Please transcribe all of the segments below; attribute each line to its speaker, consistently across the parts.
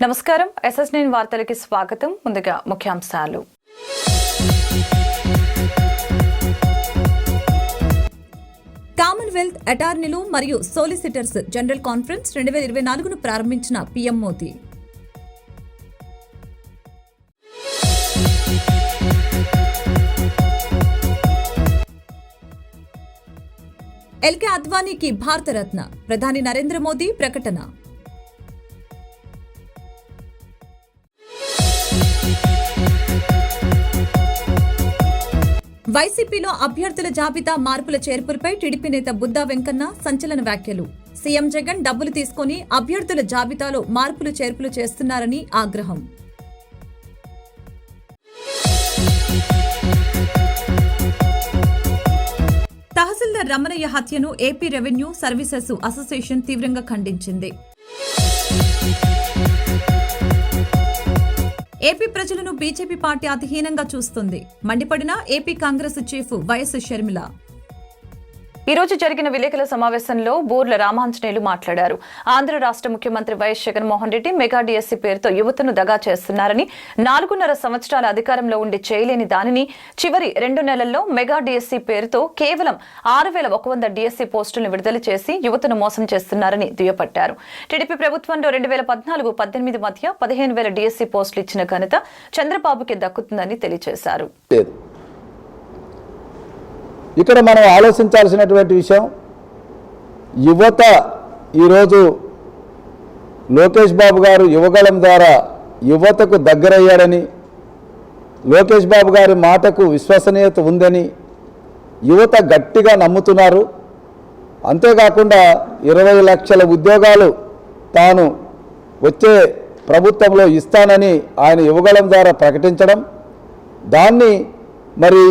Speaker 1: నమస్కారం SS9 వార్తలకి స్వాగతం. ముందుగా ముఖ్యాంశాలు.
Speaker 2: కామన్వెల్త్ అటార్నీలు మరియు సోలిసిటర్స్ జనరల్ కాన్ఫరెన్స్ 2024ను ప్రారంభించిన పీఎం మోదీ. ఎల్కే అద్వానీకి భారతరత్న ప్రధాని నరేంద్ర మోదీ ప్రకటన. వైసీపీలో అభ్యర్థుల జాబితా మార్పుల చేర్పులపై టీడీపీ నేత బుద్దా వెంకన్న సంచలన వ్యాఖ్యలు. సీఎం జగన్ డబ్బులు తీసుకుని అభ్యర్థుల జాబితాలో మార్పులు చేర్పులు చేస్తున్నారని ఆగ్రహం. తహసీల్దార్ రమణయ్య హత్యను ఏపీ రెవెన్యూ సర్వీసెస్ అసోసియేషన్ తీవ్రంగా ఖండించింది. ఏపీ ప్రజలను బీజేపీ పార్టీ అతిహీనంగా చూస్తుంది. మండిపడిన AP Congress chief YS Sharmila.
Speaker 1: ఈ రోజు జరిగిన విలేకరుల సమావేశంలో బూర్ల రామాంజనేయులు మాట్లాడారు. ఆంధ్ర రాష్ట్ర ముఖ్యమంత్రి YS Jaganmohan Reddy mega DSC పేరుతో యువతను దగా చేస్తున్నారని, 4.5 సంవత్సరాల అధికారంలో ఉండి చేయలేని దానిని చివరి 2 నెలల్లో మెగా డిఎస్సీ పేరుతో కేవలం 6,100 డిఎస్సీ పోస్టులను విడుదల చేసి యువతను మోసం చేస్తున్నారని దుయ్యబట్టారు. టీడీపీ ప్రభుత్వంలో 2014-18 మధ్య 15,000 డిఎస్సీ పోస్టులు ఇచ్చిన ఘనత చంద్రబాబుకి దక్కుతుందని తెలియజేశారు.
Speaker 3: ఇక్కడ మనం ఆలోచించాల్సినటువంటి విషయం, యువత ఈరోజు లోకేష్ బాబు గారు యువగళం ద్వారా యువతకు దగ్గరయ్యాడని, లోకేష్ బాబు గారి మాటకు విశ్వసనీయత ఉందని యువత గట్టిగా నమ్ముతున్నారు. అంతేకాకుండా 20 లక్షల ఉద్యోగాలు తాను వచ్చే ప్రభుత్వంలో ఇస్తానని ఆయన యువగళం ద్వారా ప్రకటించడం, దాన్ని మరి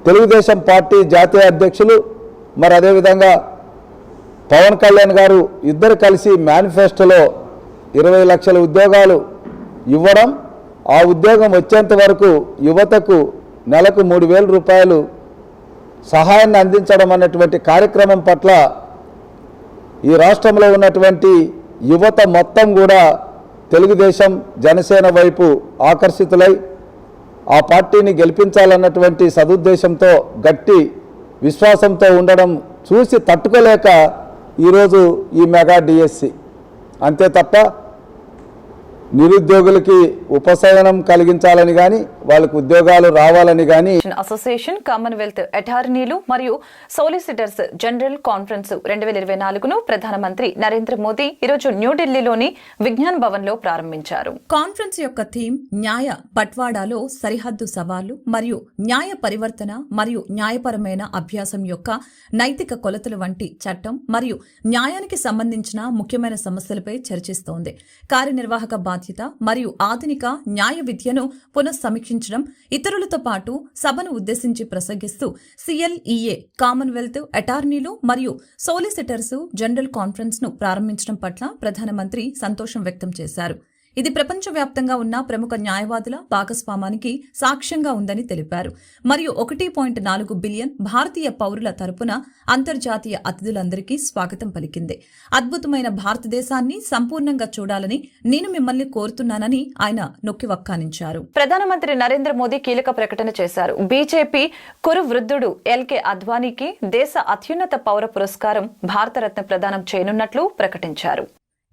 Speaker 3: తెలుగుదేశం పార్టీ జాతీయ అధ్యక్షులు మరి అదేవిధంగా పవన్ కళ్యాణ్ గారు ఇద్దరు కలిసి మేనిఫెస్టోలో 20 లక్షల ఉద్యోగాలు ఇవ్వడం, ఆ ఉద్యోగం వచ్చేంత వరకు యువతకు నెలకు 3,000 రూపాయలు సహాయాన్ని అందించడం అన్నటువంటి కార్యక్రమం పట్ల ఈ రాష్ట్రంలో ఉన్నటువంటి యువత మొత్తం కూడా తెలుగుదేశం జనసేన వైపు ఆకర్షితులై ఆ పార్టీని గెలిపించాలన్నటువంటి సదుద్దేశంతో గట్టి విశ్వాసంతో ఉండడం చూసి తట్టుకోలేక ఈరోజు ఈ మెగా డిఎస్సి. అంతే తప్ప నిరుద్యోగులకి ఉపశమనం కలిగించాలని కానీ వాళ్ళకు ఉద్యోగాలు రావాలని కానీ.
Speaker 1: అసోసియేషన్ కామన్వెల్త్ అటార్నీలు మరియు సోలిసిటర్స్ జనరల్ కాన్ఫరెన్స్ 2024ను ప్రధానమంత్రి నరేంద్ర మోదీ ఈరోజు న్యూఢిల్లీలోని విజ్ఞాన్ భవన్ లో ప్రారంభించారు.
Speaker 2: కాన్ఫరెన్స్ యొక్క థీమ్ న్యాయ బట్వాడాలో సరిహద్దు సవాళ్లు మరియు న్యాయ పరివర్తన మరియు న్యాయపరమైన అభ్యాసం యొక్క నైతిక కొలతలు వంటి చట్టం మరియు న్యాయానికి సంబంధించిన ముఖ్యమైన సమస్యలపై చర్చిస్తోంది. కార్యనిర్వాహక బాధ్యత మరియు ఆధునిక న్యాయ విద్యను పునఃసమీక్షించడం, ఇతరులతో పాటు సభను ఉద్దేశించి ప్రసంగిస్తూ CLEA కామన్వెల్త్ అటార్నీలు మరియు సోలిసిటర్స్ జనరల్ కాన్ఫరెన్స్ ను ప్రారంభించడం పట్ల ప్రధానమంత్రి సంతోషం వ్యక్తం చేశారు. ఇది ప్రపంచవ్యాప్తంగా ఉన్న ప్రముఖ న్యాయవాదుల భాగస్వామానికి సాక్ష్యంగా ఉందని తెలిపారు. మరియు 1.4 బిలియన్ భారతీయ పౌరుల తరపున అంతర్జాతీయ అతిథులందరికీ స్వాగతం పలికింది. అద్భుతమైన భారతదేశాన్ని సంపూర్ణంగా చూడాలని నేను మిమ్మల్ని కోరుతున్నానని ఆయన నొక్కి వక్కానించారు.
Speaker 1: ప్రధానమంత్రి నరేంద్ర మోదీ కీలక ప్రకటన చేశారు. బీజేపీ కురు వృద్ధుడు ఎల్కే అద్వానీకి దేశ అత్యున్నత పౌర పురస్కారం భారతరత్న ప్రదానం చేయనున్నట్లు ప్రకటించారు.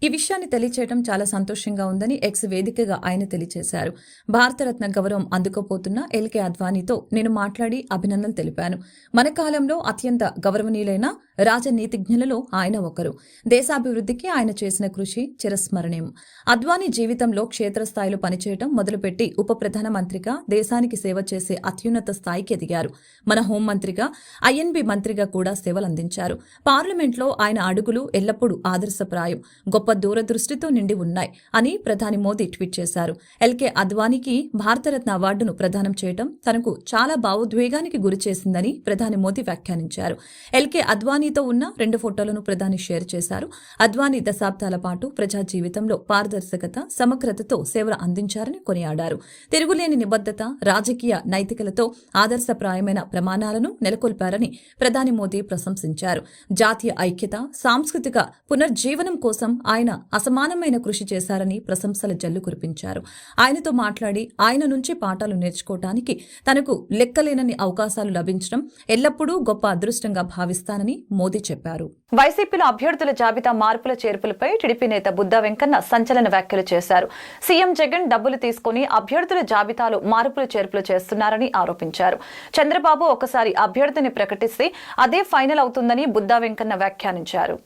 Speaker 2: ఈ విషయాన్ని తెలియచేయడం చాలా సంతోషంగా ఉందని ఎక్స్ వేదికగా ఆయన తెలియజేశారు. భారతరత్న గౌరవం అందుకోపోతున్న ఎల్కే అద్వానీతో నేను మాట్లాడి అభినందనలు తెలిపాను. మన కాలంలో అత్యంత గౌరవనీయులైన రాజనీతిజ్ఞులలో ఆయన ఒకరు. దేశాభివృద్ధికి ఆయన చేసిన కృషి చిరస్మరణీయం. అద్వానీ జీవితంలో క్షేత్రస్థాయిలో పనిచేయడం మొదలుపెట్టి ఉప ప్రధానమంత్రిగా దేశానికి సేవ చేసే అత్యున్నత స్థాయికి ఎదిగారు. మన హోంమంత్రిగా, INB మంత్రిగా కూడా సేవలందించారు. పార్లమెంట్లో ఆయన అడుగులు ఎల్లప్పుడూ ఆదర్శప్రాయం, గొప్ప దూరదృష్టితో నిండి ఉన్నాయి అని ప్రధాని మోదీ ట్వీట్ చేశారు. ఎల్కే అద్వానీకి భారతరత్న అవార్డును ప్రదానం చేయడం తనకు చాలా భావోద్వేగానికి గురి చేసిందని ప్రధాని మోదీ వ్యాఖ్యానించారు. ఎల్కే అద్వానీతో ఉన్న 2 ఫోటోలను ప్రధాని షేర్ చేశారు. అద్వానీ దశాబ్దాల పాటు ప్రజా జీవితంలో పారదర్శకత, సమగ్రతతో సేవలు అందించారని కొనియాడారు. తిరుగులేని నిబద్ధత, రాజకీయ నైతికలతో ఆదర్శప్రాయమైన ప్రమాణాలను నెలకొల్పారని ప్రధాని మోదీ ప్రశంసించారు. జాతీయ ఐక్యత, సాంస్కృతిక పునర్జీవనం కోసం ఆయన అసమానమైన కృషి చేశారని ప్రశంసల జల్లు కురిపించారు. ఆయనతో మాట్లాడి ఆయన నుంచి పాఠాలు నేర్చుకోవటానికి తనకు లెక్కలేనన్ని అవకాశాలు లభించడం ఎల్లప్పుడూ గొప్ప అదృష్టంగా భావిస్తానని మోదీ చెప్పారు.
Speaker 1: వైసీపీలో అభ్యర్థుల జాబితా మార్పుల చేర్పులపై టీడీపీ నేత బుద్దా వెంకన్న సంచలన వ్యాఖ్యలు చేశారు. సీఎం జగన్ డబ్బులు తీసుకుని అభ్యర్థుల జాబితాలో మార్పులు చేర్పులు చేస్తున్నారని ఆరోపించారు. చంద్రబాబు ఒకసారి అభ్యర్థిని ప్రకటిస్తే అదే ఫైనల్ అవుతుందని బుద్దా వెంకన్న వ్యాఖ్యానించారు.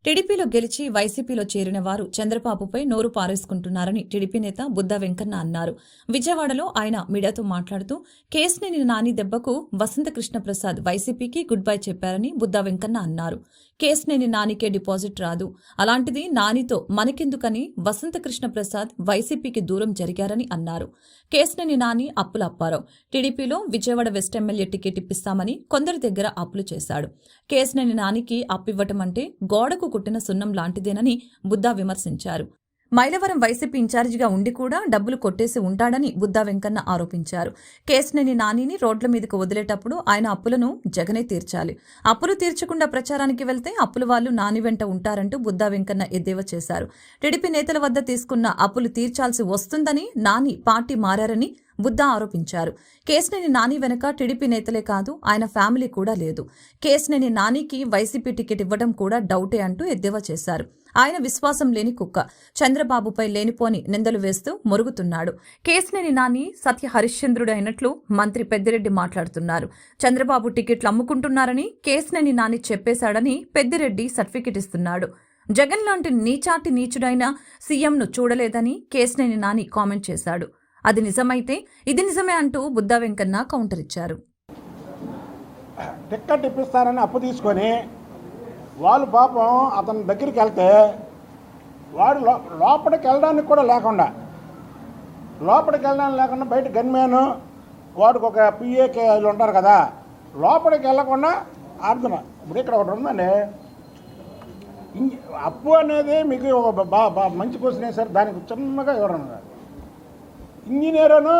Speaker 2: టీడీపీలో గెలిచి వైసీపీలో చేరిన వారు చంద్రబాబుపై నోరు పారేసుకుంటున్నారని టీడీపీ నేత బుద్దా వెంకన్న అన్నారు. విజయవాడలో ఆయన మీడియాతో మాట్లాడుతూ కేశినేని నాని దెబ్బకు వసంతకృష్ణ ప్రసాద్ వైసీపీకి గుడ్ బై చెప్పారని బుద్దా వెంకన్న అన్నారు. కేశినేని నానికే డిపాజిట్ రాదు, అలాంటిది నానితో మనకెందుకని వసంతకృష్ణ ప్రసాద్ వైసీపీకి దూరం జరిగారని అన్నారు. కేశినేని నాని అప్పుల అప్పారావు టీడీపీలో విజయవాడ వెస్ట్ ఎమ్మెల్యే టికెట్ ఇప్పిస్తామని కొందరి దగ్గర అప్పులు చేశాడు. కేశినేని నానికి అప్పివ్వటం అంటే గోడకు కుట్టిన సున్నం లాంటిదేనని బుద్దా విమర్శించారు. మైలవరం వైసీపీ ఇన్ఛార్జిగా ఉండి కూడా డబ్బులు కొట్టేసి ఉంటాడని బుద్దా వెంకన్న ఆరోపించారు. కేశినేని నానిని రోడ్ల మీదకు వదిలేటప్పుడు ఆయన అప్పులను జగనే తీర్చాలి. అప్పులు తీర్చకుండా ప్రచారానికి వెళ్తే అప్పుల వాళ్ళు నాని వెంట ఉంటారంటూ బుద్దా వెంకన్న ఎద్దేవా చేశారు. టీడీపీ నేతల వద్ద తీసుకున్న అప్పులు తీర్చాల్సి వస్తుందని నాని పార్టీ మారారని బుద్దా ఆరోపించారు. కేశినేని నాని వెనక టీడీపీ నేతలే కాదు, ఆయన ఫ్యామిలీ కూడా లేదు. కేశినేని నానికి వైసీపీ టికెట్ ఇవ్వడం కూడా డౌటే అంటూ ఎద్దేవా చేశారు. ఆయన విశ్వాసం లేని కుక్క, చంద్రబాబుపై లేనిపోని నిందలు వేస్తూ మొరుగుతున్నాడు. కేశినేని నాని సత్య హరిశ్చంద్రుడు అయినట్లు మంత్రి పెద్దిరెడ్డి మాట్లాడుతున్నారు. చంద్రబాబు టికెట్లు అమ్ముకుంటున్నారని కేశినేని నాని చెప్పేశాడని పెద్దిరెడ్డి సర్టిఫికెట్ ఇస్తున్నాడు. జగన్ లాంటి నీచాటి నీచుడైన సీఎంను చూడలేదని కేశినేని నాని కామెంట్ చేశాడు. అది నిజమైతే ఇది నిజమే అంటూ బుద్దా వెంకన్న కౌంటర్ ఇచ్చారు.
Speaker 4: టిక్కెట్ ఇప్పిస్తారని అప్పు తీసుకొని వాళ్ళు పాపం అతని దగ్గరికి వెళ్తే వాడు లోపలికి వెళ్ళడానికి కూడా లేకుండా బయట గన్మ్యాను వాడికి ఒక పిఏకే వాళ్ళు ఉంటారు కదా, లోపలికి వెళ్ళకుండా అర్థం. ఇప్పుడు ఇక్కడ ఒకటి ఉందండి, అప్పు అనేది మీకు ఒక మంచి క్వశ్చన్ వేశారు, దానికి చిన్నగా వివరణ. ఇంజనీరును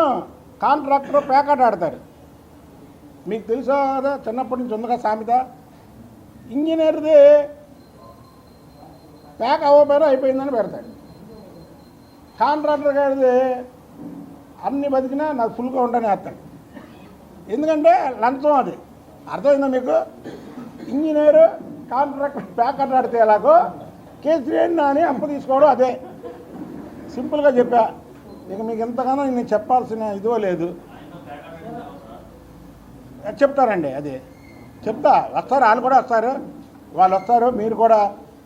Speaker 4: కాంట్రాక్టర్ పేకాట ఆడతారు. మీకు తెలుసా కదా, చిన్నప్పటి నుంచి ఉందిగా సామెత. ఇంజనీర్ది ప్యాక్ అవ్వకపోయినా అయిపోయిందని పెడతాడు. కాంట్రాక్టర్ గారిది అన్ని బతికినా నాకు ఫుల్గా ఉండని వేస్తాడు. ఎందుకంటే లంచం అది. అర్థమైందా మీకు? ఇంజనీరు కాంట్రాక్టర్ ప్యాక్ ఆడితే ఎలాగో కేసీఆర్ నాని అప్పు తీసుకోవడం అదే. సింపుల్గా చెప్పా. ఇక మీకు ఎంతగానో నేను చెప్పాల్సిన ఇదో లేదు. చెప్తారండి, అది చెప్తా. వస్తారు, వాళ్ళు కూడా వస్తారు, వాళ్ళు వస్తారు. మీరు కూడా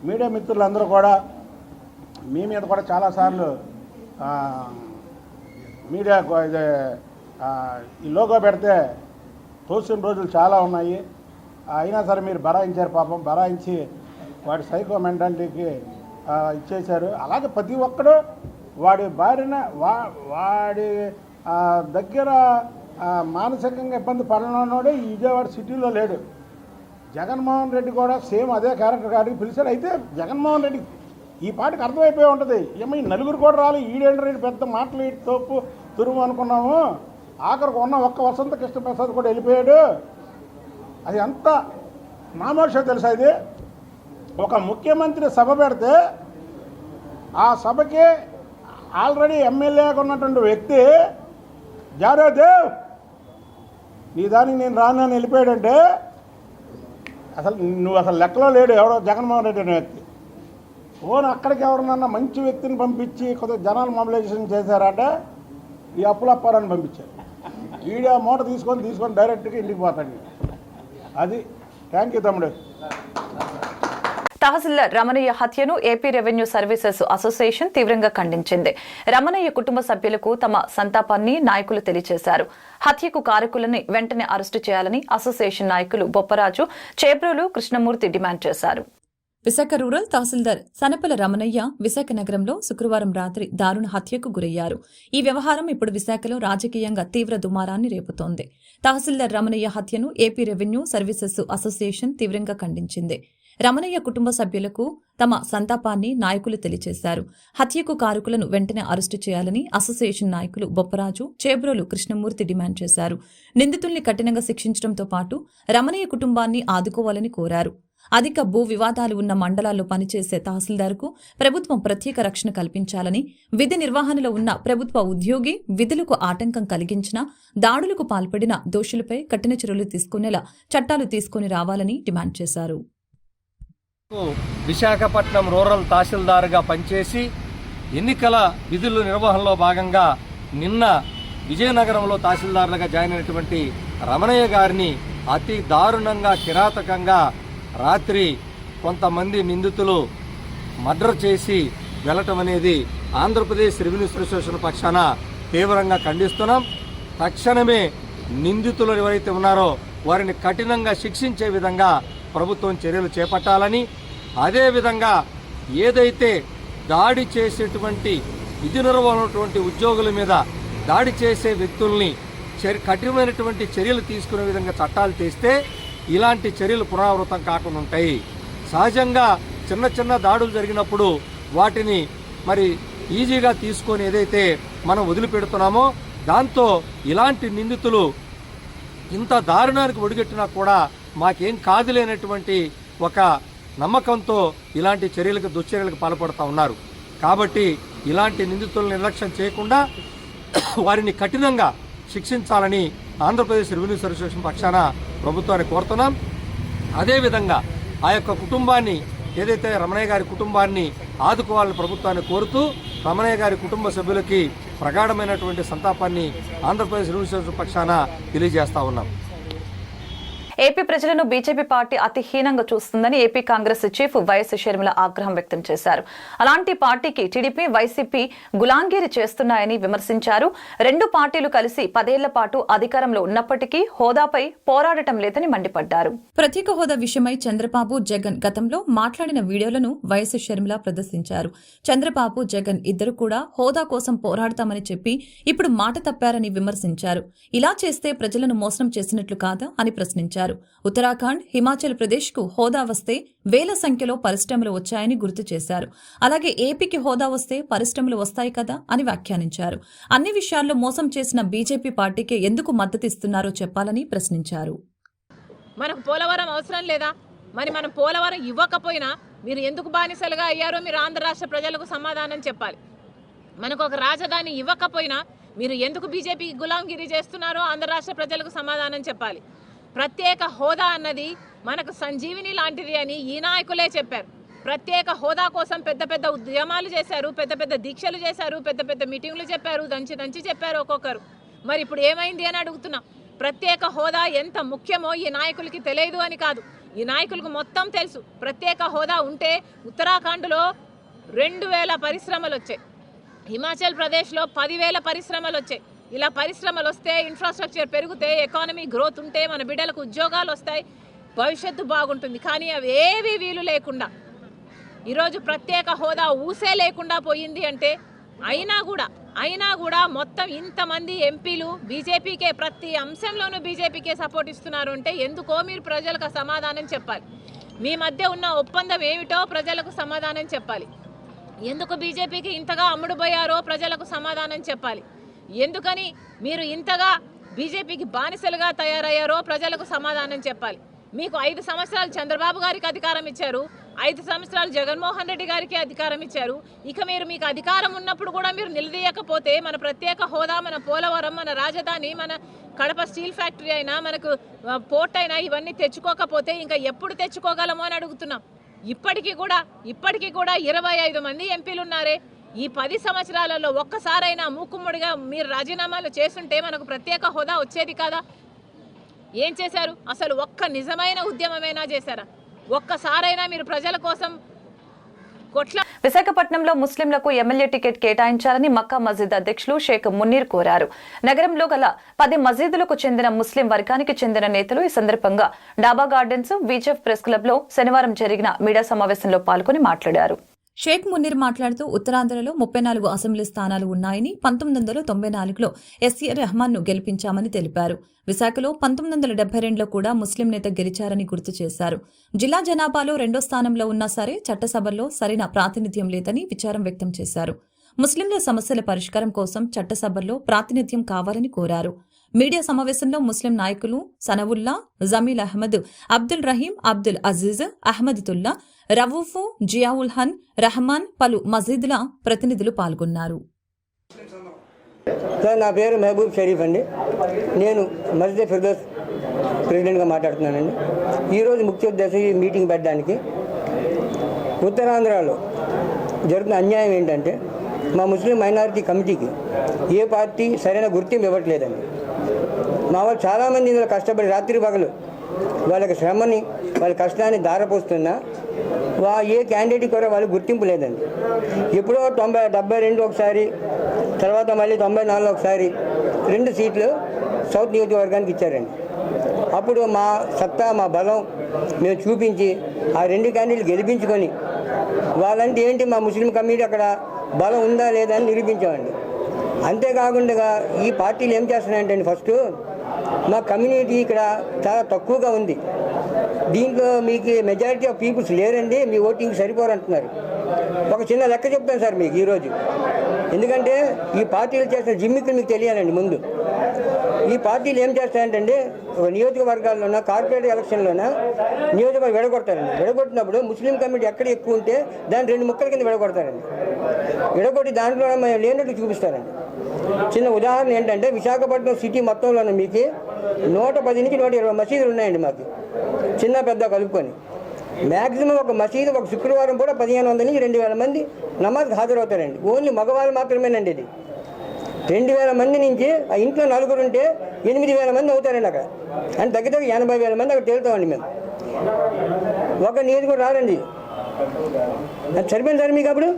Speaker 4: మీడియా మిత్రులందరూ కూడా మీ మీద కూడా చాలాసార్లు మీడియా ఈ లోగో పెడితే తోసిన రోజులు చాలా ఉన్నాయి. అయినా సరే మీరు బరాయించారు. పాపం బరాయించి వాడి సైకో మెంటాలిటీకి ఇచ్చేశారు. అలాగే ప్రతి ఒక్కడు వాడి భార్యన వాడి దగ్గర మానసికంగా ఇబ్బంది పడనోడే ఈ విజయవాడ సిటీలో లేడు. జగన్మోహన్ రెడ్డి కూడా సేమ్ అదే క్యారెక్టర్ కాడికి పిలిచాడు. అయితే జగన్మోహన్ రెడ్డి ఈ పాటికి అర్థమైపోయి ఉంటుంది, ఏమో ఈ నలుగురు కూడా రాలి ఈడేంటి పెద్ద మాటలు తోపు తురుము అనుకున్నాము. ఆఖరికి ఉన్న ఒక్క వసంత కృష్ణ ప్రసాద్ కూడా వెళ్ళిపోయాడు. అది అంత నామోషం తెలుసా? ఇది ఒక ముఖ్యమంత్రి సభ పెడితే ఆ సభకి ఆల్రెడీ ఎమ్మెల్యేగా ఉన్నటువంటి వ్యక్తి జారోదేవ్ నీ దానికి నేను రానని వెళ్ళిపోయాడంటే నువ్వు అసలు లెక్కలో లేడు. ఎవడో జగన్మోహన్ రెడ్డి అనే వ్యక్తి. ఓన్ అక్కడికి ఎవరినన్నా మంచి వ్యక్తిని పంపించి కొద్దిగా జనాలు మొబిలైజేషన్ చేశారంటే ఈ అప్పులప్పారని పంపించారు. ఈడే మూట తీసుకొని డైరెక్ట్గా ఇంటికి పోతాడు. అది. థ్యాంక్ యూ తమ్ముడు.
Speaker 1: తహసీల్దార్ రమణయ్య హత్యను ఏపీ రెవెన్యూ సర్వీసెస్ అసోసియేషన్ తీవ్రంగా ఖండించింది. రమణయ్య కుటుంబ సభ్యులకు తమ సంతాపాన్ని నాయకులు తెలియజేశారు. హత్యకు కారకులని వెంటనే అరెస్టు చేయాలని అసోసియేషన్ నాయకులు బొప్పరాజు, చేబ్రోలు కృష్ణమూర్తి డిమాండ్ చేశారు.
Speaker 2: విశాఖ రూరల్ తహసీల్దార్ సనపల రమణయ్య విశాఖ నగరంలో శుక్రవారం రాత్రి దారుణ హత్యకు గురయ్యారు. ఈ వ్యవహారం ఇప్పుడు విశాఖలో రాజకీయంగా తీవ్ర దుమారాన్ని రేపుతోంది. తహసీల్దార్ రమణయ్య హత్యను ఏపీ రెవెన్యూ సర్వీసెస్ అసోసియేషన్ తీవ్రంగా ఖండించింది. రమణయ్య కుటుంబ సభ్యులకు తమ సంతాపాన్ని నాయకులు తెలియజేశారు. హత్యకు కారకులను వెంటనే అరెస్టు చేయాలని అసోసియేషన్ నాయకులు బొప్పరాజు, చేబ్రోలు కృష్ణమూర్తి డిమాండ్ చేశారు. నిందితుల్ని కఠినంగా శిక్షించడంతో పాటు రమణయ్య కుటుంబాన్ని ఆదుకోవాలని కోరారు. అధిక భూ వివాదాలు ఉన్న మండలాల్లో పనిచేసే తహసీల్దార్కు ప్రభుత్వం ప్రత్యేక రక్షణ కల్పించాలని, విధి నిర్వహణలో ఉన్న ప్రభుత్వ ఉద్యోగి విధులకు ఆటంకం కలిగించిన, దాడులకు పాల్పడిన దోషులపై కఠిన చర్యలు తీసుకునేలా చట్టాలు తీసుకుని రావాలని డిమాండ్ చేశారు.
Speaker 5: విశాఖపట్నం రూరల్ తహసీల్దార్గా పనిచేసి ఎన్నికల విధుల నిర్వహణలో భాగంగా నిన్న విజయనగరంలో తహసీల్దార్లుగా జాయిన్ అయినటువంటి రమణయ్య గారిని అతి దారుణంగా కిరాతకంగా రాత్రి కొంతమంది నిందితులు మర్డర్ చేసి వెళ్లటం అనేది ఆంధ్రప్రదేశ్ రెవెన్యూ అసోసియేషన్ పక్షాన తీవ్రంగా ఖండిస్తున్నాం. తక్షణమే నిందితులు ఎవరైతే ఉన్నారో వారిని కఠినంగా శిక్షించే విధంగా ప్రభుత్వం చర్యలు చేపట్టాలని, అదేవిధంగా ఏదైతే దాడి చేసేటువంటి విధి నిర్వహణటువంటి ఉద్యోగుల మీద దాడి చేసే వ్యక్తుల్ని కఠినమైనటువంటి చర్యలు తీసుకునే విధంగా చట్టాలు తెస్తే ఇలాంటి చర్యలు పునరావృతం కాకుండా ఉంటాయి. సహజంగా చిన్న చిన్న దాడులు జరిగినప్పుడు వాటిని మరి ఈజీగా తీసుకొని ఏదైతే మనం వదిలిపెడుతున్నామో దాంతో ఇలాంటి నిందితులు ఇంత దారుణానికి ఒడిగట్టినా కూడా మాకేం కాదులేనటువంటి ఒక నమ్మకంతో ఇలాంటి చర్యలకు దుశ్చర్యలకు పాల్పడుతూ ఉన్నారు. కాబట్టి ఇలాంటి నిందితులను నిర్లక్ష్యం చేయకుండా వారిని కఠినంగా శిక్షించాలని ఆంధ్రప్రదేశ్ రెవెన్యూ అసోసియేషన్ పక్షాన ప్రభుత్వాన్ని కోరుతున్నాం. అదేవిధంగా ఆ యొక్క కుటుంబాన్ని ఏదైతే రమణయ్య గారి కుటుంబాన్ని ఆదుకోవాలని ప్రభుత్వాన్ని కోరుతూ రమణయ్య గారి కుటుంబ సభ్యులకి ప్రగాఢమైనటువంటి సంతాపాన్ని ఆంధ్రప్రదేశ్ రెవెన్యూ అసోసియేషన్ పక్షాన తెలియజేస్తా ఉన్నాం.
Speaker 1: ఏపీ ప్రజలను బీజేపీ పార్టీ అతి హీనంగా చూస్తుందని AP Congress chief YS Sharmila ఆగ్రహం వ్యక్తం చేశారు. అలాంటి పార్టీకి టీడీపీ, వైసీపీ గులాంగిరి చేస్తున్నాయని విమర్శించారు. రెండు పార్టీలు కలిసి 10 ఏళ్ల పాటు అధికారంలో ఉన్నప్పటికీ హోదాపై పోరాడటం లేదని మండిపడ్డారు.
Speaker 2: ప్రత్యేక హోదా విషయమై చంద్రబాబు, జగన్ గతంలో మాట్లాడిన వీడియోలను వైఎస్ షర్మిల ప్రదర్శించారు. చంద్రబాబు, జగన్ ఇద్దరు కూడా హోదా కోసం పోరాడతామని చెప్పి ఇప్పుడు మాట తప్పారని విమర్శించారు. ఇలా చేస్తే ప్రజలను మోసం చేసినట్లు కాదా అని ప్రశ్నించారు. ఉత్తరాఖండ్, హిమాచల్ ప్రదేశ్ కు హోదా వస్తే వేల సంఖ్యలో పరిశ్రమలు వచ్చాయని గుర్తు చేశారు. అలాగే ఏపీకి హోదా వస్తే పరిశ్రమలు వస్తాయి కదా అని వ్యాఖ్యానించారు. అన్ని విషయాల్లో మోసం చేసిన బీజేపీ పార్టీకే ఎందుకు మద్దతిస్తున్నారో చెప్పాలని ప్రశ్నించారు.
Speaker 6: మనకు పోలవరం అవసరం లేదా? మరి మనం పోలవరం ఇవ్వకపోయినా మీరు ఎందుకు బానిసలుగా అయ్యారో మీరు ఆంధ్ర రాష్ట్ర ప్రజలకు సమాధానం చెప్పాలి. మనకు ఒక రాజధాని ఇవ్వకపోయినా మీరు ఎందుకు బీజేపీకి గులాంగిరి చేస్తున్నారో ఆంధ్ర రాష్ట్ర ప్రజలకు సమాధానం చెప్పాలి. ప్రత్యేక హోదా అన్నది మనకు సంజీవిని లాంటిది అని ఈ నాయకులే చెప్పారు. ప్రత్యేక హోదా కోసం పెద్ద పెద్ద ఉద్యమాలు చేశారు, పెద్ద పెద్ద దీక్షలు చేశారు, పెద్ద పెద్ద మీటింగ్లు చెప్పారు, దంచి చెప్పారు ఒక్కొక్కరు. మరి ఇప్పుడు ఏమైంది అని అడుగుతున్నాం. ప్రత్యేక హోదా ఎంత ముఖ్యమో ఈ నాయకులకి తెలియదు అని కాదు, ఈ నాయకులకు మొత్తం తెలుసు. ప్రత్యేక హోదా ఉంటే ఉత్తరాఖండ్లో 2000 పరిశ్రమలు వచ్చాయి, హిమాచల్ ప్రదేశ్లో 10,000 పరిశ్రమలు వచ్చాయి. ఇలా పరిశ్రమలు వస్తే, ఇన్ఫ్రాస్ట్రక్చర్ పెరిగితే, ఎకానమీ గ్రోత్ ఉంటే మన బిడ్డలకు ఉద్యోగాలు వస్తాయి, భవిష్యత్తు బాగుంటుంది. కానీ అవి ఏవి వీలు లేకుండా ఈరోజు ప్రత్యేక హోదా ఊసే లేకుండా పోయింది అంటే అయినా కూడా మొత్తం ఇంతమంది ఎంపీలు బీజేపీకే, ప్రతి అంశంలోనూ బీజేపీకే సపోర్ట్ ఇస్తున్నారు అంటే ఎందుకో మీరు ప్రజలకు సమాధానం చెప్పాలి. మీ మధ్య ఉన్న ఒప్పందం ఏమిటో ప్రజలకు సమాధానం చెప్పాలి. ఎందుకు బీజేపీకి ఇంతగా అమ్ముడుపోయారో ప్రజలకు సమాధానం చెప్పాలి. ఎందుకని మీరు ఇంతగా బీజేపీకి బానిసలుగా తయారయ్యారో ప్రజలకు సమాధానం చెప్పాలి. మీకు 5 సంవత్సరాలు చంద్రబాబు గారికి అధికారం ఇచ్చారు, 5 సంవత్సరాలు జగన్మోహన్ రెడ్డి గారికి అధికారం ఇచ్చారు. ఇక మీకు అధికారం ఉన్నప్పుడు కూడా మీరు నిలదీయకపోతే మన ప్రత్యేక హోదా, మన పోలవరం, మన రాజధాని, మన కడప స్టీల్ ఫ్యాక్టరీ అయినా, మనకు పోర్ట్ అయినా ఇవన్నీ తెచ్చుకోకపోతే ఇంకా ఎప్పుడు తెచ్చుకోగలమో అని అడుగుతున్నాం. ఇప్పటికీ కూడా 25 మంది ఎంపీలు ఉన్నారే. ఈ 10 సంవత్సరాలలో ఒక్కసారైనా మూకుమ్మడిగా మీరు రాజీనామాలు చేస్తుంటే మనకు ప్రత్యేక హోదా వచ్చేది కాదా? ఏం చేశారు? అసలు ఒక్క నిజమైన ఉద్యమమైనా చేశారా? ఒక్కసారైనా మీరు ప్రజల కోసం
Speaker 1: విశాఖపట్నంలో ముస్లింలకు ఎమ్మెల్యే టికెట్ కేటాయించాలని మక్కా మస్జిద్ అధ్యక్షులు షేక్ మున్నీర్ కోరారు. నగరంలో గల 10 మసీదులకు చెందిన ముస్లిం వర్గానికి చెందిన నేతలు ఈ సందర్భంగా డాబా గార్డెన్స్, బీజేఎఫ్ ప్రెస్ క్లబ్ లో శనివారం జరిగిన మీడియా సమావేశంలో పాల్గొని మాట్లాడారు.
Speaker 2: షేక్ మున్నీర్ మాట్లాడుతూ ఉత్తరాంధ్రలో 34 అసెంబ్లీ స్థానాలు ఉన్నాయని 1994లో ఎస్ఏ రెహమాన్ ను గెలిపించామని తెలిపారు. విశాఖలో 1972లో కూడా ముస్లిం నేత గెలిచారని గుర్తు చేశారు. జిల్లా జనాభాలో 2వ స్థానంలో ఉన్నా సరే చట్టసభల్లో సరైన ప్రాతినిధ్యం లేదని విచారం వ్యక్తం చేశారు. ముస్లింల సమస్యల పరిష్కారం కోసం చట్టసభల్లో ప్రాతినిధ్యం కావాలని కోరారు. మీడియా సమావేశంలో ముస్లిం నాయకులు సనవుల్లా, జమీల్ అహ్మద్, అబ్దుల్ రహీం, అబ్దుల్ అజీజ్, అహ్మదుల్లా, రవూఫు, జియావుల్ హన్, రహమాన్, పలు మసీదుల ప్రతినిధులు పాల్గొన్నారు.
Speaker 7: సార్, నా పేరు మహబూబ్ షరీఫ్ అండి. నేను మస్జిద్ ఫిర్దౌస్ ప్రెసిడెంట్గా మాట్లాడుతున్నానండి. ఈరోజు ముఖ్య ఉద్దేశం ఈ మీటింగ్ పెట్టడానికి, ఉత్తరాంధ్రలో జరుగుతున్న అన్యాయం ఏంటంటే మా ముస్లిం మైనారిటీ కమిటీకి ఏ పార్టీ సరైన గుర్తింపు ఇవ్వట్లేదండి. మా వాళ్ళు చాలామంది ఇందులో కష్టపడి రాత్రి పగలు వాళ్ళకి శ్రమని వాళ్ళ కష్టాన్ని దారపోస్తున్నా ఏ క్యాండిడేట్ కూడా వాళ్ళు గుర్తింపు లేదండి. ఎప్పుడో 72 ఒకసారి, తర్వాత మళ్ళీ 94 ఒకసారి 2 సీట్లు సౌత్ నియోజకవర్గానికి ఇచ్చారండి. అప్పుడు మా సత్తా, మా బలం మేము చూపించి ఆ 2 క్యాండిడేట్లు గెలిపించుకొని వాళ్ళంటే ఏంటి, మా ముస్లిం కమ్యూనిటీ అక్కడ బలం ఉందా లేదా అని నిరూపించామండి. అంతేకాకుండా ఈ పార్టీలు ఏం చేస్తున్నాయంటే ఫస్ట్ మా కమ్యూనిటీ ఇక్కడ చాలా తక్కువగా ఉంది, దీంట్లో మీకు మెజారిటీ ఆఫ్ పీపుల్స్ లేరండి, మీ ఓటింగ్ సరిపోరంటున్నారు. ఒక చిన్న లెక్క చెప్తాను సార్ మీకు ఈరోజు, ఎందుకంటే ఈ పార్టీలు చేసిన జిమ్మిక్కులు మీకు తెలియాలండి. ముందు ఈ పార్టీలు ఏం చేస్తాయంటే ఒక నియోజకవర్గాల్లోన కార్పొరేట్ ఎలక్షన్లోన నియోజకవర్గం విడగొడతారండి. విడగొట్టినప్పుడు ముస్లిం కమ్యూనిటీ ఎక్కడ ఎక్కువ ఉంటే దాన్ని 2 ముక్కల కింద విడగొడతారండి. విడగొట్టి దాంట్లో మేము లేనట్టు చూపిస్తారండి. చిన్న ఉదాహరణ ఏంటంటే విశాఖపట్నం సిటీ మొత్తంలోనే మీకు 110 నుంచి 120 మసీదులు ఉన్నాయండి. మాకు చిన్న పెద్ద కలుపుకొని మ్యాక్సిమం ఒక మసీదు ఒక శుక్రవారం కూడా 1500 నుంచి 2000 మంది నమాజ్కి హాజరవుతారండి. ఓన్లీ మగవాళ్ళు మాత్రమేనండి. ఇది 2000 మంది నుంచి ఆ ఇంట్లో 4 ఉంటే 8000 మంది అవుతారండి అక్కడ. అంటే దగ్గర 80,000 మంది అక్కడ తేలుతామండి మేము. ఒక నియోజకవర్గం రారండి, అది సరిపోయింది సార్ మీకు. అప్పుడు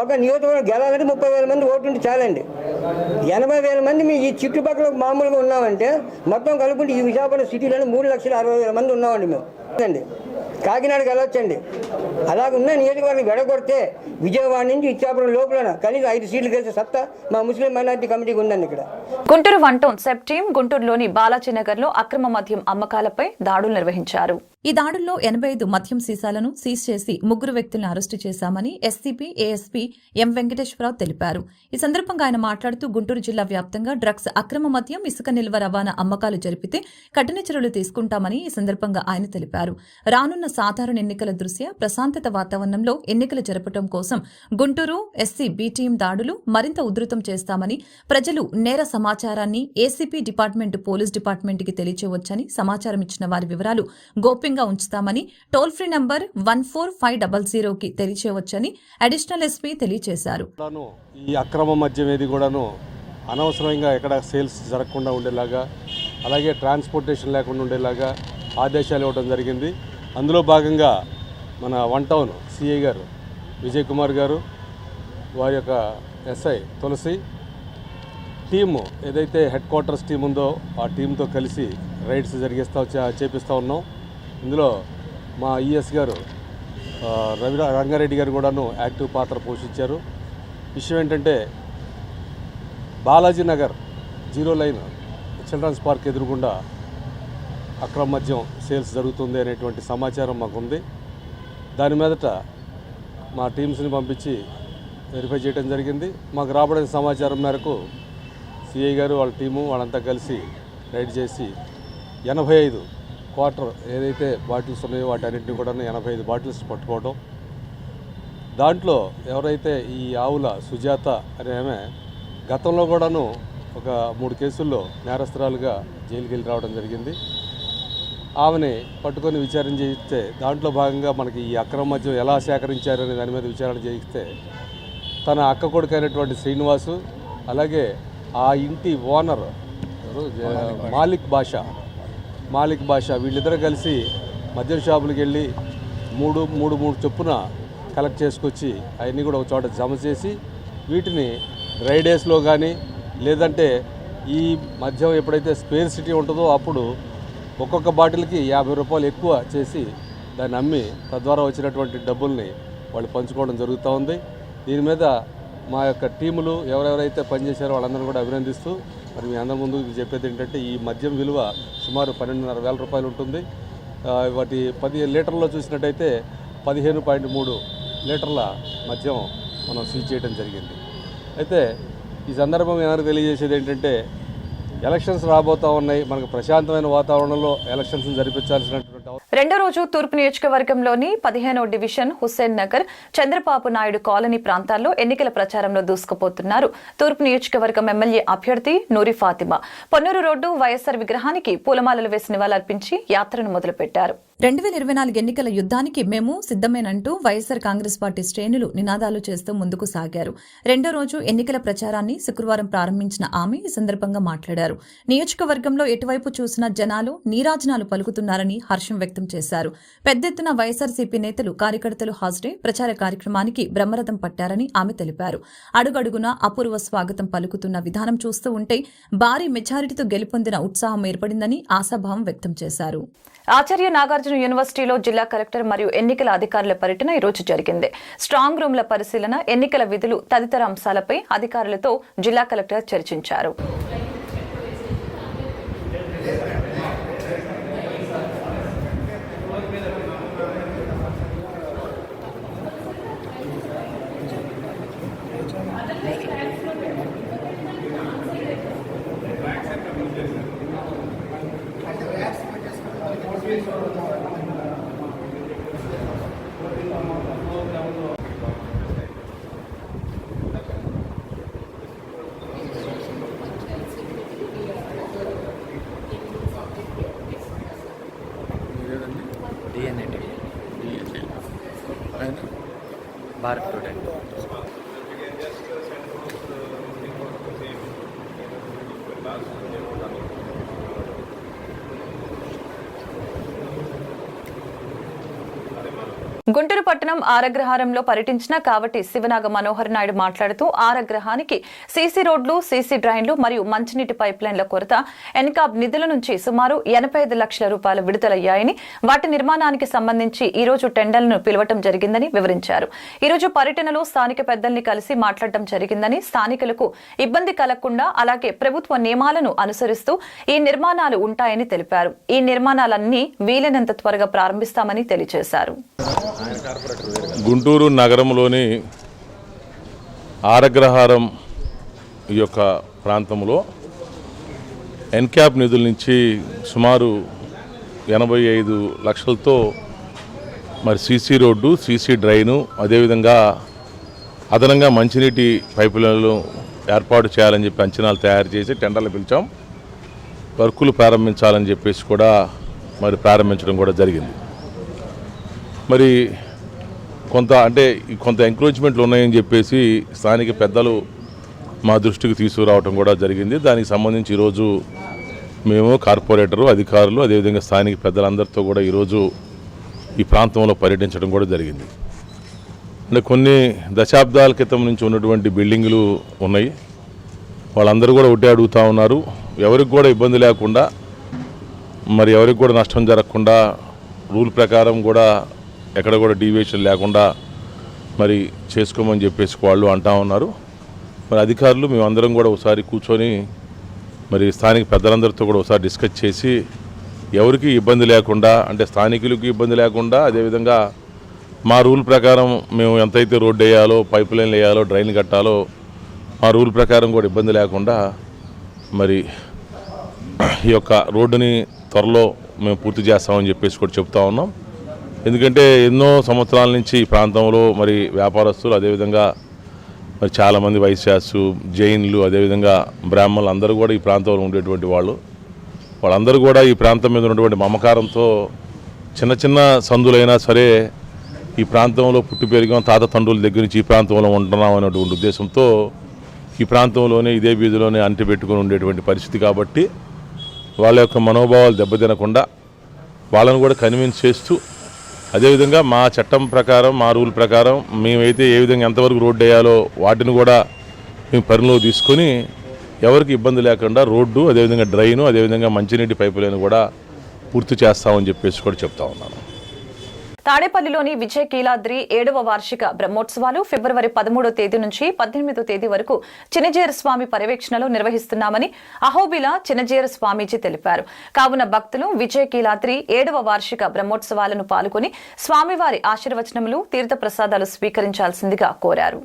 Speaker 7: ఒక నియోజకవర్గం గెలాలంటే 30,000 మంది ఓటుంటే చాలండి. 80,000 మంది మీ ఈ చుట్టుపక్కల మామూలుగా ఉన్నామంటే మొత్తం కలుపుకుంటే ఈ విశాఖపట్నం సిటీలో 3,60,000 మంది ఉన్నామండి మేము అండి. కాకినాడకి వెళ్ళొచ్చండి. అలాగున్న నియోజకవర్గం వెడగొడితే విజయవాడ నుంచి ఇచ్చాపురం లోపల కనీసం 5 సీట్లు గెలిచే సత్తా మా ముస్లిం మైనారిటీ కమిటీకి ఉందండి. ఇక్కడ
Speaker 1: గుంటూరు 1 టౌన్ సెప్ టీం గుంటూరులోని బాలాజీనగర్ లో అక్రమ మద్యం అమ్మకాలపై దాడులు నిర్వహించారు.
Speaker 2: ఈ దాడుల్లో 85 మద్యం సీసాలను సీజ్ చేసి 3 వ్యక్తులను అరెస్టు చేశామని ఎస్సీపీ ఏఎస్పీ ఎం వెంకటేశ్వరరావు తెలిపారు. ఈ సందర్భంగా ఆయన మాట్లాడుతూ గుంటూరు జిల్లా వ్యాప్తంగా డ్రగ్స్, అక్రమ మద్యం, ఇసుక నిల్వ రవాణా అమ్మకాలు జరిపితే కఠిన చర్యలు తీసుకుంటామని ఈ సందర్భంగా ఆయన తెలిపారు. రానున్న సాధారణ ఎన్నికల దృష్ట్యా ప్రశాంతత వాతావరణంలో ఎన్నికలు జరపడం కోసం గుంటూరు ఎస్సీ బి టీం దాడులు మరింత ఉధృతం చేస్తామని, ప్రజలు నేర సమాచారాన్ని ఏసీపీ డిపార్ట్మెంట్, పోలీస్ డిపార్ట్మెంట్కి తెలియచేయవచ్చని, సమాచారం ఇచ్చిన వారి వివరాలు గోప్యంగా ఉంచుతామని, టోల్ ఫ్రీ నంబర్ 14500కి తెలియచేయవచ్చని అడిషనల్ ఎస్పీ తెలియజేశారు.
Speaker 8: ఈ అక్రమ మద్యం ఏది కూడాను అనవసరంగా ఎక్కడ సేల్స్ జరగకుండా ఉండేలాగా, అలాగే ట్రాన్స్పోర్టేషన్ లేకుండా ఉండేలాగా ఆదేశాలు ఇవ్వడం జరిగింది. అందులో భాగంగా మన 1 టౌన్ సిఐ గారు విజయ్ కుమార్ గారు, వారి యొక్క ఎస్ఐ తులసి టీము ఏదైతే హెడ్ క్వార్టర్స్ టీం ఉందో ఆ టీంతో కలిసి రైడ్స్ చేపిస్తూ ఉన్నాం. ఇందులో మా ఈఎస్ గారు రంగారెడ్డి గారు కూడాను యాక్టివ్ పాత్ర పోషించారు. విషయం ఏంటంటే Balaji Nagar 0 line children's park ఎదురుగుండా అక్రమ మద్యం సేల్స్ జరుగుతుంది అనేటువంటి సమాచారం మాకుంది. దాని మీదట మా టీమ్స్ని పంపించి వెరిఫై చేయడం జరిగింది. మాకు రాబడిన సమాచారం మేరకు సిఐ గారు వాళ్ళ టీము వాళ్ళంతా కలిసి రైడ్ చేసి 85 క్వార్టర్ ఏదైతే బాటిల్స్ ఉన్నాయో వాటన్నింటినీ కూడా 85 బాటిల్స్ పట్టుకోవడం. దాంట్లో ఎవరైతే ఈ ఆవుల సుజాత అనే ఆమె గతంలో కూడాను ఒక 3 కేసుల్లో నేరస్తురాలుగా జైలుకి వెళ్ళి రావడం జరిగింది. ఆమెని పట్టుకొని విచారణ చేయిస్తే దాంట్లో భాగంగా మనకి ఈ అక్రమ మద్యం ఎలా సేకరించారనే దాని మీద విచారణ చేయిస్తే తన అక్క కొడుకు అయినటువంటి శ్రీనివాసు, అలాగే ఆ ఇంటి ఓనర్ మాలిక్ బాషా వీళ్ళిద్దరూ కలిసి మద్యం షాపులకు వెళ్ళి మూడు చొప్పున కలెక్ట్ చేసుకొచ్చి అవన్నీ కూడా ఒక చోట జమ చేసి వీటిని డ్రై డేస్లో కానీ లేదంటే ఈ మద్యం ఎప్పుడైతే స్పేర్ సిటీ ఉంటుందో అప్పుడు ఒక్కొక్క బాటిల్కి 50 రూపాయలు ఎక్కువ చేసి దాన్ని అమ్మి తద్వారా వచ్చినటువంటి డబ్బుల్ని వాళ్ళు పంచుకోవడం జరుగుతూ ఉంది. దీని మీద మా యొక్క టీములు ఎవరెవరైతే పనిచేశారో వాళ్ళందరూ కూడా అభినందిస్తూ మరి మీ అందరి ముందు చెప్పేది ఏంటంటే ఈ మద్యం విలువ సుమారు 12,500 రూపాయలు ఉంటుంది. వాటి 10 లీటర్లో చూసినట్టయితే 15.3 లీటర్ల మద్యం మనం సీజ్ చేయడం జరిగింది. అయితే ఈ సందర్భం ఏమైనా తెలియజేసేది ఏంటంటే ఎలక్షన్స్ రాబోతూ ఉన్నాయి. మనకు ప్రశాంతమైన వాతావరణంలో ఎలక్షన్స్ జరిపించాల్సినటువంటి
Speaker 1: రెండో రోజు తూర్పు నియోజకవర్గంలోని 15వ డివిజన్ హుస్సేన్ నగర్, చంద్రబాబు నాయుడు కాలనీ ప్రాంతాల్లో ఎన్నికల ప్రచారంలో దూసుకుపోతున్నారు తూర్పు నియోజకవర్గం ఎమ్మెల్యే అభ్యర్థి నూరి ఫాతిమా. పొన్నూరు రోడ్డు వైఎస్ఆర్ విగ్రహానికి పూలమాలలు వేసి నివాళులర్పించి యాత్రను మొదలుపెట్టారు.
Speaker 2: 2024 ఎన్నికల యుద్ధానికి మేము సిద్దమేనంటూ వైఎస్సార్ కాంగ్రెస్ పార్టీ శ్రేణులు నినాదాలు చేస్తూ ముందుకు సాగారు. రెండో రోజు ఎన్నికల ప్రచారాన్ని శుక్రవారం ప్రారంభించిన ఆమె ఈ సందర్భంగా మాట్లాడారు. నియోజకవర్గంలో ఎటువైపు చూసినా జనాలు నీరాజనాలు పలుకుతున్నారని హర్షం వ్యక్తం చేశారు. పెద్ద ఎత్తున వైఎస్సార్సీపీ నేతలు, కార్యకర్తలు హాజరై ప్రచార కార్యక్రమానికి బ్రహ్మరథం పట్టారని ఆమె తెలిపారు. అడుగడుగునా అపూర్వ స్వాగతం పలుకుతున్న విధానం చూస్తూ ఉంటే భారీ మెజారిటీతో గెలుపొందిన ఉత్సాహం ఏర్పడిందని ఆశాభావం వ్యక్తం చేశారు.
Speaker 1: ఆచార్య నాగార్జున యూనివర్సిటీలో జిల్లా కలెక్టర్ మరియు ఎన్నికల అధికారుల పర్యటన ఈ రోజు జరిగింది. స్ట్రాంగ్ రూమ్ల పరిశీలన, ఎన్నికల విధులు తదితర అంశాలపై అధికారులతో జిల్లా కలెక్టర్ చర్చించారు.
Speaker 9: భారత్ టుడే
Speaker 1: గుంటూరు పట్టణం ఆరగ్రహారంలో పర్యటించిన కావటి శివనాగ మనోహర్ నాయుడు మాట్లాడుతూ ఆరగ్రహానికి సీసీ రోడ్లు, సీసీ డ్రైన్లు మరియు మంచినీటి పైప్లైన్ల కొరత, ఎన్కాబ్ నిధుల నుంచి సుమారు 85 లక్షల రూపాయలు విడుదలయ్యాయని, వాటి నిర్మాణానికి సంబంధించి ఈ రోజు టెండర్లను పిలవటం జరిగిందని వివరించారు. ఈ రోజు పర్యటనలో స్థానిక పెద్దల్ని కలిసి మాట్లాడటం జరిగిందని, స్థానికులకు ఇబ్బంది కలగకుండా అలాగే ప్రభుత్వ నియమాలను అనుసరిస్తూ ఈ నిర్మాణాలు ఉంటాయని తెలిపారు. ఈ నిర్మాణాలన్నీ వీలైనంత త్వరగా ప్రారంభిస్తామని తెలియజేశారు.
Speaker 10: గుంటూరు నగరంలోని ఆరగ్రహారం ఈ యొక్క ప్రాంతంలో ఎన్కాబ్ నిధుల నుంచి సుమారు 85 లక్షలతో మరి సీసీ రోడ్డు, సీసీ డ్రైను, అదేవిధంగా అదనంగా మంచినీటి పైపులను ఏర్పాటు చేయాలని చెప్పి అంచనాలు తయారు చేసి టెండర్లు పిలిచాం. వర్కులు ప్రారంభించాలని చెప్పేసి కూడా మరి ప్రారంభించడం కూడా జరిగింది. మరి కొంత ఎంక్రోచ్మెంట్లు ఉన్నాయని చెప్పేసి స్థానిక పెద్దలు మా దృష్టికి తీసుకురావడం కూడా జరిగింది. దానికి సంబంధించి ఈరోజు మేము కార్పొరేటరు, అధికారులు, అదేవిధంగా స్థానిక పెద్దలందరితో కూడా ఈరోజు ఈ ప్రాంతంలో పర్యటించడం కూడా జరిగింది. అంటే కొన్ని దశాబ్దాల క్రితం నుంచి ఉన్నటువంటి బిల్డింగులు ఉన్నాయి. వాళ్ళందరూ కూడా ఒకటే అడుగుతూ ఉన్నారు, ఎవరికి కూడా ఇబ్బంది లేకుండా, మరి ఎవరికి కూడా నష్టం జరగకుండా, రూల్ ప్రకారం కూడా ఎక్కడ కూడా డీవియేషన్ లేకుండా మరి చేసుకోమని చెప్పేసి వాళ్ళు అంటా ఉన్నారు. మరి అధికారులు మేమందరం కూడా ఒకసారి కూర్చొని మరి స్థానిక పెద్దలందరితో కూడా ఒకసారి డిస్కస్ చేసి ఎవరికి ఇబ్బంది లేకుండా, అంటే స్థానికులకి ఇబ్బంది లేకుండా, అదేవిధంగా మా రూల్ ప్రకారం మేము ఎంతైతే రోడ్డు వేయాలో, పైప్ లైన్లు వేయాలో, డ్రైన్ కట్టాలో మా రూల్ ప్రకారం కూడా ఇబ్బంది లేకుండా మరి ఈ యొక్క రోడ్డుని త్వరలో మేము పూర్తి చేస్తామని చెప్పేసి కూడా చెప్తా ఉన్నాం. ఎందుకంటే ఎన్నో సంవత్సరాల నుంచి ఈ ప్రాంతంలో మరి వ్యాపారస్తులు, అదేవిధంగా మరి చాలామంది వైశ్యాసు, జైన్లు, అదేవిధంగా బ్రాహ్మణులు అందరూ కూడా ఈ ప్రాంతంలో ఉండేటువంటి వాళ్ళందరూ కూడా ఈ ప్రాంతం మీద ఉన్నటువంటి మమకారంతో చిన్న చిన్న సందులైనా సరే ఈ ప్రాంతంలో పుట్టి పెరిగాం, తాత తండ్రుల దగ్గర నుంచి ఈ ప్రాంతంలో ఉంటున్నాం అనేటువంటి ఉద్దేశంతో ఈ ప్రాంతంలోనే ఇదే వీధిలోనే అంటి పెట్టుకుని ఉండేటువంటి పరిస్థితి. కాబట్టి వాళ్ళ యొక్క మనోభావాలు దెబ్బతినకుండా వాళ్ళను కూడా కన్విన్స్ చేస్తూ, అదేవిధంగా మా చట్టం ప్రకారం, మా రూల్ ప్రకారం మేమైతే ఏ విధంగా ఎంతవరకు రోడ్డు వేయాలో వాటిని కూడా మేము పరిలో తీసుకొని ఎవరికి ఇబ్బంది లేకుండా రోడ్డు, అదేవిధంగా డ్రైను, అదేవిధంగా మంచినీటి పైపులను కూడా పూర్తి చేస్తామని చెప్పేసి కూడా చెప్తా ఉన్నాను.
Speaker 1: తాడేపల్లిలోని విజయ కీలాద్రి 7వ వార్షిక బ్రహ్మోత్సవాలు ఫిబ్రవరి 13వ తేదీ నుంచి 18వ తేదీ వరకు చిన్నజీర స్వామి పర్యవేక్షణలో నిర్వహిస్తున్నామని అహోబిల చిన్నజీర స్వామీజీ తెలిపారు. కావున భక్తులు విజయ కీలాద్రి 7వ వార్షిక బ్రహ్మోత్సవాలను పాల్గొని స్వామివారి ఆశీర్వచనములు, తీర్థ ప్రసాదాలు స్వీకరించాల్సిందిగా కోరారు.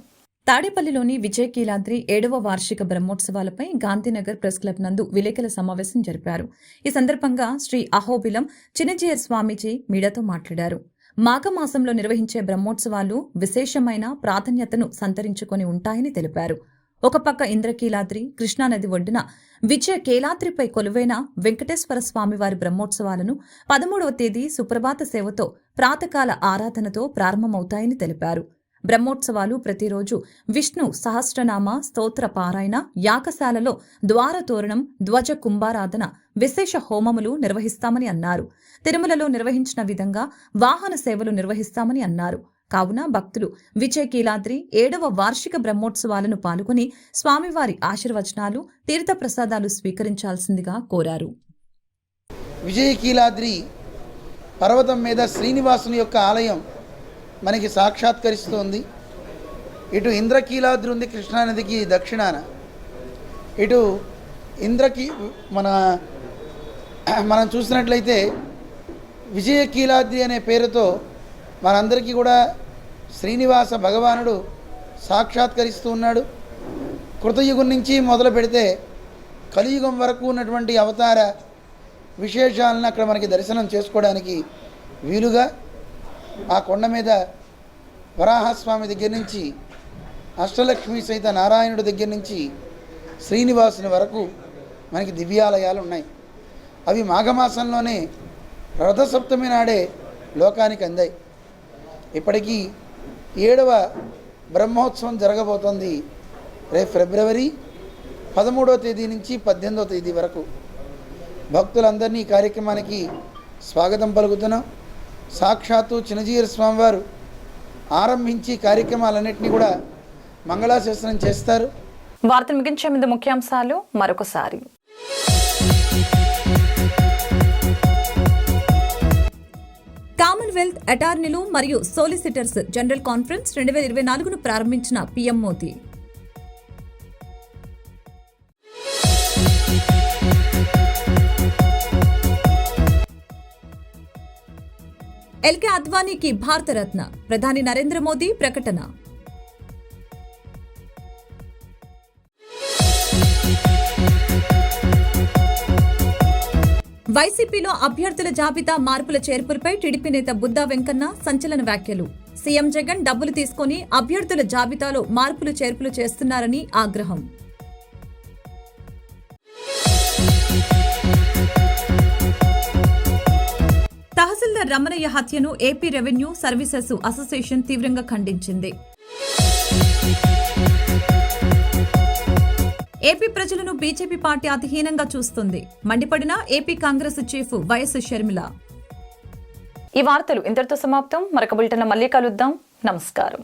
Speaker 2: తాడేపల్లిలోని విజయకీలాద్రి 7వ వార్షిక బ్రహ్మోత్సవాలపై గాంధీనగర్ ప్రెస్ క్లబ్ నందు విలేకరుల సమావేశం జరిపారు. ఈ సందర్భంగా శ్రీ అహోబిలం చిన్నజీయర్ స్వామీజీ మీడియాతో మాట్లాడారు. మాఘమాసంలో నిర్వహించే బ్రహ్మోత్సవాలు విశేషమైన ప్రాధాన్యతను సంతరించుకొని ఉంటాయని తెలిపారు. ఒక పక్క ఇంద్రకీలాద్రి కృష్ణానది ఒడ్డున విజయకీలాద్రిపై కొలువైన వెంకటేశ్వర స్వామివారి బ్రహ్మోత్సవాలను 13వ తేదీ సుప్రభాత సేవతో ప్రాతకాల ఆరాధనతో ప్రారంభమవుతాయని తెలిపారు. బ్రహ్మోత్సవాలు ప్రతిరోజు విష్ణు సహస్రనామ స్తోత్ర పారాయణ, యాగశాలలో ద్వారతోరణం, ధ్వజ కుంభారాధన, విశేష హోమములు నిర్వహిస్తామని అన్నారు. తిరుమలలో నిర్వహించిన విధంగా వాహన సేవలు నిర్వహిస్తామని అన్నారు. కావున భక్తులు విజయకీలాద్రి 7వ వార్షిక బ్రహ్మోత్సవాలను పాల్గొని స్వామివారి ఆశీర్వచనాలు, తీర్థప్రసాదాలు స్వీకరించాల్సిందిగా కోరారు.
Speaker 9: విజయకీలాద్రి పర్వతం మీద శ్రీనివాసుని యొక్క ఆలయం మనకి సాక్షాత్కరిస్తోంది. ఇటు ఇంద్రకీలాద్రి ఉంది కృష్ణానదికి దక్షిణాన. ఇటు మనం చూసినట్లయితే విజయకీలాద్రి అనే పేరుతో మనందరికీ కూడా శ్రీనివాస భగవానుడు సాక్షాత్కరిస్తూ ఉన్నాడు. కృతయుగం నుంచి మొదలు పెడితే కలియుగం వరకు ఉన్నటువంటి అవతార విశేషాలను అక్కడ మనకి దర్శనం చేసుకోవడానికి వీలుగా ఆ కొండ మీద వరాహస్వామి దగ్గర నుంచి అష్టలక్ష్మి సహిత నారాయణుడి దగ్గర నుంచి శ్రీనివాసుని వరకు మనకి దివ్యాలయాలు ఉన్నాయి. అవి మాఘమాసంలోనే రథసప్తమి నాడే లోకానికి అందాయి. ఇప్పటికీ 7వ బ్రహ్మోత్సవం జరగబోతోంది. రేపు ఫిబ్రవరి 13వ తేదీ నుంచి 18వ తేదీ వరకు భక్తులందరినీ ఈ కార్యక్రమానికి స్వాగతం పలుకుతున్నాం. సాక్షాత్తు చిన్నజీయర్ స్వామివారు ఆరంభించి కార్యక్రమాలన్నింటినీ కూడా మంగళాశాసనం చేస్తారు.
Speaker 1: వార్తలు ముగించే ముందు ముఖ్యాంశాలు మరొకసారి.
Speaker 2: కామన్వెల్త్ అటార్నీలు మరియు సోలిసిటర్స్ జనరల్ కాన్ఫరెన్స్ 2024ను ప్రారంభించిన పీఎం మోదీ. ఎల్కే అద్వానీకి భారతరత్న, ప్రధాని నరేంద్ర మోదీ ప్రకటన. వైసీపీలో అభ్యర్థుల జాబితా మార్పుల చేర్పులపై టీడీపీ నేత బుద్దా వెంకన్న సంచలన వ్యాఖ్యలు. సీఎం జగన్ డబ్బులు తీసుకుని అభ్యర్థుల జాబితాలో మార్పులు చేర్పులు చేస్తున్నారని ఆగ్రహం. తహసీల్దార్ రమణయ్య హత్యను ఏపీ రెవెన్యూ సర్వీసెస్ అసోసియేషన్ తీవ్రంగా ఖండించింది. ఏపీ ప్రజలను బీజేపీ పార్టీ అతిహీనంగా చూస్తుంది, మండిపడిన AP Congress chief YS Sharmila.
Speaker 1: ఈ వార్తలు ఇంతటితో సమాప్తం. మరొక బులెటిన్లో మళ్ళీ కలుద్దాం. నమస్కారం.